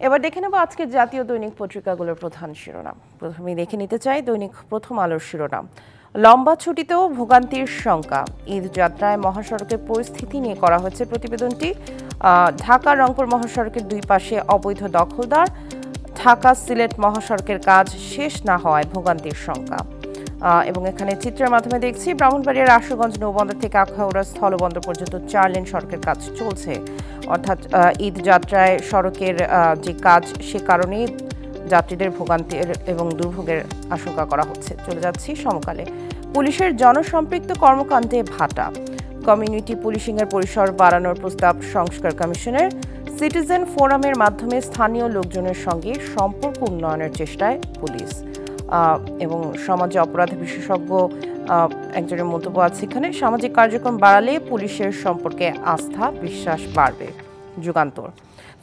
এবার দেখে নেব আজকের জাতীয় দৈনিক পত্রিকাগুলোর প্রধান শিরোনাম। প্রথমেই দেখে নিতে চাই দৈনিক প্রথম আলোর শিরোনাম। লম্বা ছুটিতেও ভোগান্তির শঙ্কা, ঈদ যাত্রায় মহাসড়কের পরিস্থিতি নিয়ে করা হয়েছে প্রতিবেদনটি। ঢাকা রংপুর মহাসড়কের দুই পাশে অবৈধ দখলদার, ঢাকা সিলেট মহাসড়কের কাজ শেষ না হওয়ায় ভোগান্তির শঙ্কা। এবং এখানে চিত্রের মাধ্যমে দেখছি ব্রাহ্মণবাড়িয়ার আশুগঞ্জ নৌবন্দর থেকে আখাউড়া স্থলবন্দর পর্যন্ত 4 লেন সড়কের কাজ চলছে। অর্থাৎ ঈদ যাত্রায় সড়কের যে কাজ, সে কারণে যাত্রীদের ভোগান্তির এবং দুর্ভোগের আশঙ্কা করা হচ্ছে। চলে যাচ্ছি সমকালে। পুলিশের জনসম্পৃক্ত কর্মকাণ্ডে ভাটা, কমিউনিটি পুলিশিংয়ের পরিসর বাড়ানোর প্রস্তাব সংস্কার কমিশনের। সিটিজেন ফোরামের মাধ্যমে স্থানীয় লোকজনের সঙ্গে সম্পর্ক উন্নয়নের চেষ্টায় পুলিশ। এবং সমাজে অপরাধ বিশেষজ্ঞ একজনের মন্তব্য আছে এখানে। সামাজিক কার্যক্রম বাড়ালে পুলিশের সম্পর্কে আস্থা বিশ্বাস বাড়বে। যুগান্তর।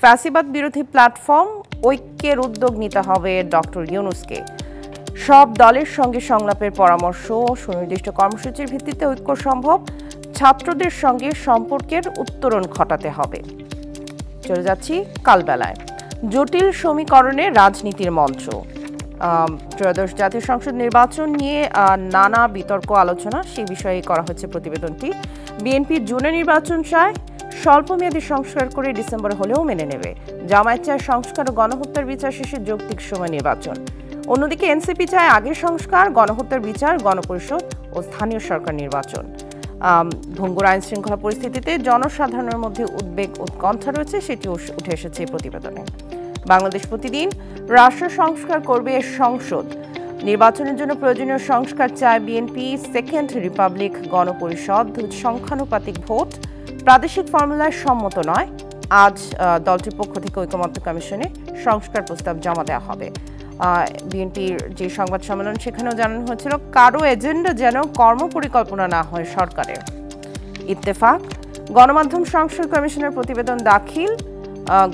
ফ্যাসিবাদ বিরোধী প্ল্যাটফর্ম ঐক্যের উদ্যোগ নিতে হবে ডক্টর ইউনূসকে। সব দলের সঙ্গে সংলাপের পরামর্শ, সুনির্দিষ্ট কর্মসূচির ভিত্তিতে ঐক্য সম্ভব। ছাত্রদের সঙ্গে সম্পর্কের উত্তরণ ঘটাতে হবে। চলে যাচ্ছি কালবেলায়। জটিল সমীকরণে রাজনীতির মঞ্চ। ত্রয়োদশ জাতীয় সংসদ নির্বাচন নিয়ে নানা বিতর্ক আলোচনা, সেই বিষয়ে করা হচ্ছে প্রতিবেদনটি। বিএনপি জুনে নির্বাচন চায়, স্বল্পমেয়াদী সংস্কার করে ডিসেম্বর হলেও মেনে নেবে। জামায়াত চায় সংস্কার ও গণহত্যার বিচার শেষে যৌক্তিক সময় নির্বাচন। অন্যদিকে এনসিপি চায় আগের সংস্কার, গণহত্যার বিচার, গণপরিষদ ও স্থানীয় সরকার নির্বাচন। ভঙ্গুর আইন শৃঙ্খলা পরিস্থিতিতে জনসাধারণের মধ্যে উদ্বেগ উৎকণ্ঠা রয়েছে, সেটি উঠে এসেছে এই প্রতিবেদনে। বাংলাদেশ প্রতিদিন। রাষ্ট্র সংস্কার করবে সংসদ, নির্বাচনের জন্য প্রয়োজনীয় সংস্কার চায় বিএনপি। সেকেন্ড রিপাবলিক, গণপরিষদ, সংখ্যানুপাতিক ভোট, প্রাদেশিক ফর্মুলায় সম্মত নয়। আজ দলটির পক্ষ থেকে ঐকমত্য কমিশনে সংস্কার প্রস্তাব জমা দেওয়া হবে। বিএনপির যে সংবাদ সম্মেলন, সেখানেও জানানো হয়েছিল কারো এজেন্ডা যেন কর্মপরিকল্পনা না হয় সরকারের। ইত্তেফাক। গণমাধ্যম সংস্কার কমিশনের প্রতিবেদন দাখিল।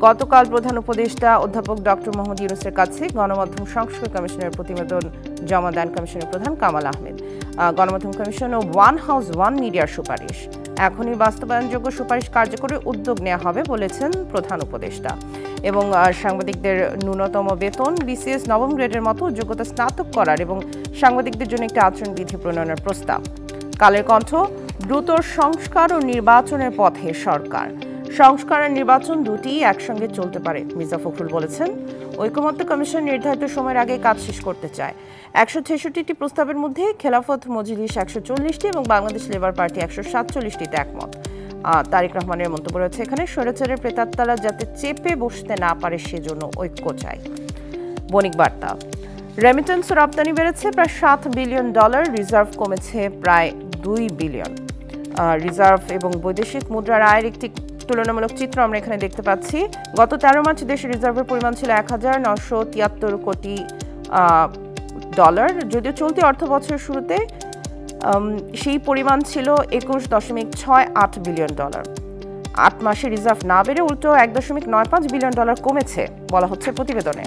গতকাল প্রধান উপদেষ্টা অধ্যাপক ডক্টর মোহাম্মদ ইউনূসের কাছে গণমাধ্যম সংস্কার কমিশনের প্রতিবেদন জমা দেন কমিশনের প্রধান কামাল আহমেদ। গণমাধ্যম কমিশন ও ওয়ান হাউস ওয়ান মিডিয়ার সুপারিশ, এখনই বাস্তবায়নযোগ্য সুপারিশ কার্যকরী উদ্যোগ নেওয়া হবে বলেছেন প্রধান উপদেষ্টা। এবং সাংবাদিকদের ন্যূনতম বেতন, বিসিএস নবম গ্রেডের মতো যোগ্যতা স্নাতক করার এবং সাংবাদিকদের জন্য একটি আচরণবিধি প্রণয়নের প্রস্তাব। কালের কণ্ঠ। দ্রুত সংস্কার ও নির্বাচনের পথে সরকার। সংস্কার আর নির্বাচন দুটি একসঙ্গে চলতে পারে, মির্জা ফখরুল বলেছেন। ঐকমত্য কমিশন নির্ধারিত সময়ের আগে কাজ শেষ করতে চায়। 166টি প্রস্তাবের মধ্যে খেলাফত মজলিস 140টি এবং বাংলাদেশ লেবার পার্টি 147টিতে একমত। তারেক রহমানের মন্তব্য রয়েছে এখানে। স্বৈরাচারের প্রেতাত্মারা যাতে চেপে বসতে না পারে, সেজন্য ঐক্য চাই। বণিক বার্তা। রেমিটেন্স রপ্তানি বেড়েছে প্রায় $7 বিলিয়ন, রিজার্ভ কমেছে প্রায় $2 বিলিয়ন। রিজার্ভ এবং বৈদেশিক মুদ্রার আয়ের একটি তুলনামূলক চিত্র আমরা এখানে দেখতে পাচ্ছি। গত 13 মার্চ দেশের রিজার্ভের পরিমাণ ছিল $1,973 কোটি। যদিও চলতি অর্থ বছরের শুরুতে সেই পরিমাণ ছিল $21.68 বিলিয়ন। 8 মাসে রিজার্ভ না বেড়ে উল্টো $1.95 বিলিয়ন কমেছে বলা হচ্ছে প্রতিবেদনে।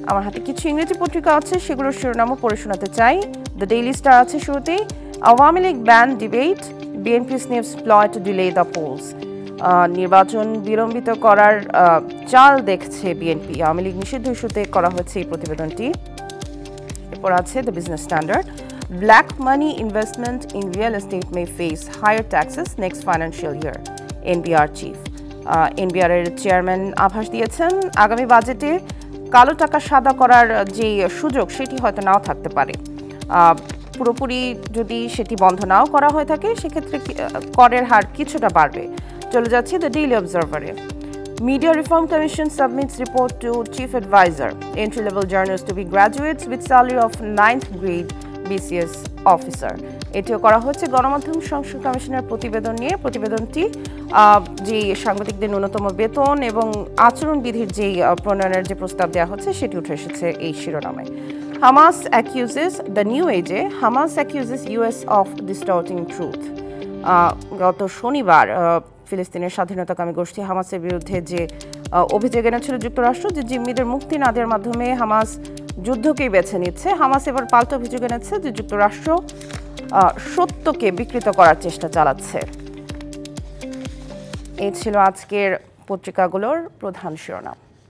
আমার হাতে কিছু ইংরেজি পত্রিকা আছে, সেগুলোর শিরোনামও পড়ে শোনাতে চাই। দ্য ডেইলি স্টার আছে শুরুতেই। Awami League ban debate, BNP snipes ploy to delay the polls. নির্বাচন বিলম্বিত করার চাল দেখছে বিএনপি। আওয়ামী লীগ নিষিদ্ধ ইস্যুতে করা হয়েছে এই প্রতিবেদনটি। এরপর আছে the Business Standard. Black money investment in real estate may face higher taxes next financial year, NBR chief. NBR এর চেয়ারম্যান আভাস দিয়েছেন আগামী বাজেটে কালো টাকা সাদা করার যে সুযোগ, সেটি হয়তো নাও থাকতে পারে। পুরোপুরি যদি সেটি বন্ধ নাও করা হয়ে থাকে, সেক্ষেত্রে করের হার কিছুটা বাড়বে। চলে যাচ্ছি দ্য ডেইলি অবজারভারে। Media reform commission submits report to chief adviser. Entry level journalist to be graduates with salary of 9th grade BCS officer. এটিও করা হচ্ছে গণমাধ্যম সংস্কার কমিশনের প্রতিবেদন নিয়ে। প্রতিবেদনটি যে সাংবাদিকদের ন্যূনতম বেতন এবং আচরণবিধির যে প্রণয়নের যে প্রস্তাব দেওয়া হচ্ছে, সেটি উঠে এসেছে এই শিরোনামে। হামাস অ্যাকিউজেস দ্য নিউ এজে, Hamas accuses US of distorting truth. গত শনিবার ফিলিস্তিনের স্বাধীনতাকামী গোষ্ঠী হামাসের বিরুদ্ধে যে অভিযোগ এনেছিল যুক্তরাষ্ট্র, যে জিম্মিদের মুক্তি না দেওয়ার মাধ্যমে হামাস যুদ্ধকেই বেছে নিচ্ছে। হামাস এবার পাল্টা অভিযোগ এনেছে যে যুক্তরাষ্ট্র সত্যকে বিকৃত করার চেষ্টা চালাচ্ছে। এই ছিল আজকের পত্রিকাগুলোর প্রধান শিরোনাম।